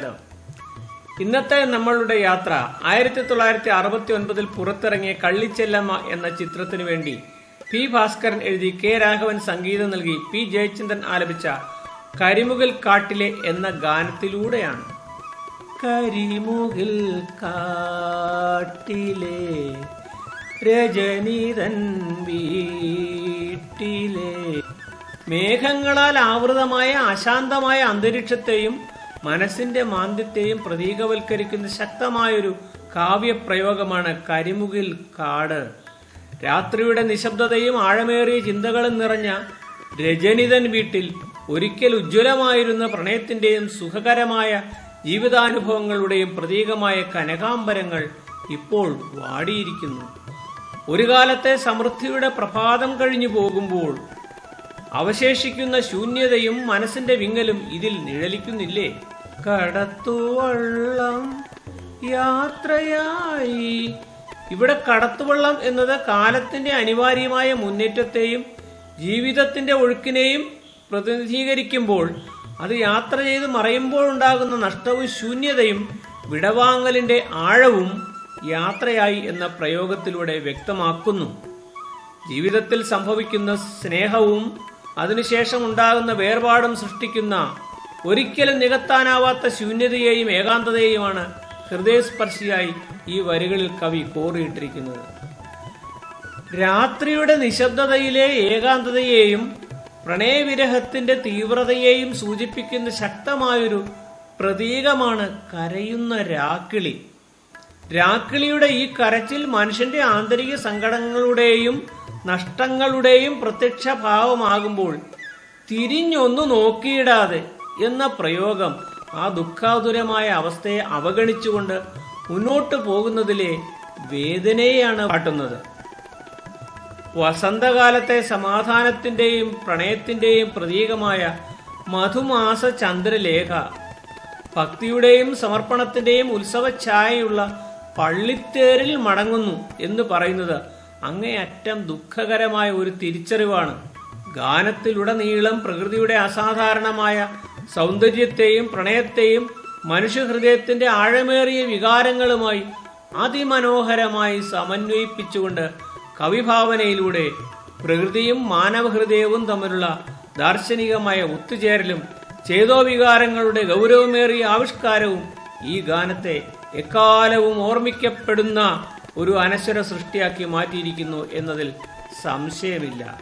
കേട്ടാലോ? ഇന്നത്തെ നമ്മളുടെ യാത്ര 1969 പുറത്തിറങ്ങിയ കള്ളിച്ചെല്ലമ്മ എന്ന ചിത്രത്തിനു വേണ്ടി പി ഭാസ്കരൻ എഴുതി കെ രാഘവൻ സംഗീതം നൽകി പി ജയചന്ദ്രൻ ആലപിച്ച കരിമുകിൽ കാട്ടിലെ എന്ന ഗാനത്തിലൂടെയാണ്. കരിമുകിൽ കാട്ടിലെ രജനീതൻ വീട്ടിലെ മേഘങ്ങളാൽ ആവൃതമായ അശാന്തമായ അന്തരീക്ഷത്തെയും മനസ്സിന്റെ മാന്ദ്യത്തെയും പ്രതീകവൽക്കരിക്കുന്ന ശക്തമായൊരു കാവ്യപ്രയോഗമാണ് കരിമുകിൽ കാട്. രാത്രിയുടെ നിശബ്ദതയും ആഴമേറിയ ചിന്തകളും നിറഞ്ഞ രജനിതൻ വീട്ടിൽ ഒരിക്കൽ ഉജ്ജ്വലമായിരുന്ന പ്രണയത്തിന്റെയും സുഖകരമായ ജീവിതാനുഭവങ്ങളുടെയും പ്രതീകമായ കനകാംബരങ്ങൾ ഇപ്പോൾ വാടിയിരിക്കുന്നു. ഒരു കാലത്തെ സമൃദ്ധിയുടെ പ്രഭാതം കഴിഞ്ഞു പോകുമ്പോൾ അവശേഷിക്കുന്ന ശൂന്യതയും മനസ്സിന്റെ വിങ്ങലും ഇതിൽ നിഴലിക്കുന്നില്ലേ? കടത്തുവള്ളം യാത്രയായി. ഇവിടെ കടത്തുവള്ളം എന്നത് കാലത്തിന്റെ അനിവാര്യമായ മുന്നേറ്റത്തെയും ജീവിതത്തിന്റെ ഒഴുക്കിനെയും പ്രതിനിധീകരിക്കുമ്പോൾ അത് യാത്ര ചെയ്ത് മറയുമ്പോൾ ഉണ്ടാകുന്ന നഷ്ടവും ശൂന്യതയും വിടവാങ്ങലിന്റെ ആഴവും യാത്രയായി എന്ന പ്രയോഗത്തിലൂടെ വ്യക്തമാക്കുന്നു. ജീവിതത്തിൽ സംഭവിക്കുന്ന സ്നേഹവും അതിനുശേഷം ഉണ്ടാകുന്ന വേർപാടും സൃഷ്ടിക്കുന്ന ഒരിക്കലും നികത്താനാവാത്ത ശൂന്യതയെയും ഏകാന്തതയെയുമാണ് ഹൃദയസ്പർശിയായി ഈ വരികളിൽ കവി കോറിയിട്ടിരിക്കുന്നത്. രാത്രിയുടെ നിശബ്ദതയിലെ ഏകാന്തതയെയും പ്രണയവിരഹത്തിന്റെ തീവ്രതയെയും സൂചിപ്പിക്കുന്ന ശക്തമായൊരു പ്രതീകമാണ് കരയുന്ന രാക്കിളി. രാക്കിളിയുടെ ഈ കരച്ചിൽ മനുഷ്യന്റെ ആന്തരിക സങ്കടങ്ങളുടെയും നഷ്ടങ്ങളുടെയും പ്രത്യക്ഷ ഭാവമാകുമ്പോൾ തിരിഞ്ഞൊന്നു നോക്കിയിടാതെ എന്ന പ്രയോഗം ആ ദുഃഖാതുരമായ അവസ്ഥയെ അവഗണിച്ചുകൊണ്ട് മുന്നോട്ടു പോകുന്നതിലെ വേദനയെയാണ് കാട്ടുന്നത്. വസന്തകാലത്തെ സമാധാനത്തിന്റെയും പ്രണയത്തിന്റെയും പ്രതീകമായ മധുമാസ ചന്ദ്രലേഖ ഭക്തിയുടെയും സമർപ്പണത്തിന്റെയും ഉത്സവഛായയുള്ള പള്ളിത്തേരിൽ മടങ്ങുന്നു എന്ന് പറയുന്നത് അങ്ങേയറ്റം ദുഃഖകരമായ ഒരു തിരിച്ചറിവാണ്. ഗാനത്തിലുടനീളം പ്രകൃതിയുടെ അസാധാരണമായ സൗന്ദര്യത്തെയും പ്രണയത്തെയും മനുഷ്യഹൃദയത്തിന്റെ ആഴമേറിയ വികാരങ്ങളുമായി അതിമനോഹരമായി സമന്വയിപ്പിച്ചുകൊണ്ട് കവിഭാവനയിലൂടെ പ്രകൃതിയും മാനവഹൃദയവും തമ്മിലുള്ള ദാർശനികമായ ഒത്തുചേരലും ചേതോവികാരങ്ങളുടെ ഗൗരവമേറിയ ആവിഷ്കാരവും ഈ ഗാനത്തെ എക്കാലവും ഓർമ്മിക്കപ്പെടുന്ന ഒരു അനശ്വര സൃഷ്ടിയാക്കി മാറ്റിയിരിക്കുന്നു എന്നതിൽ സംശയമില്ല.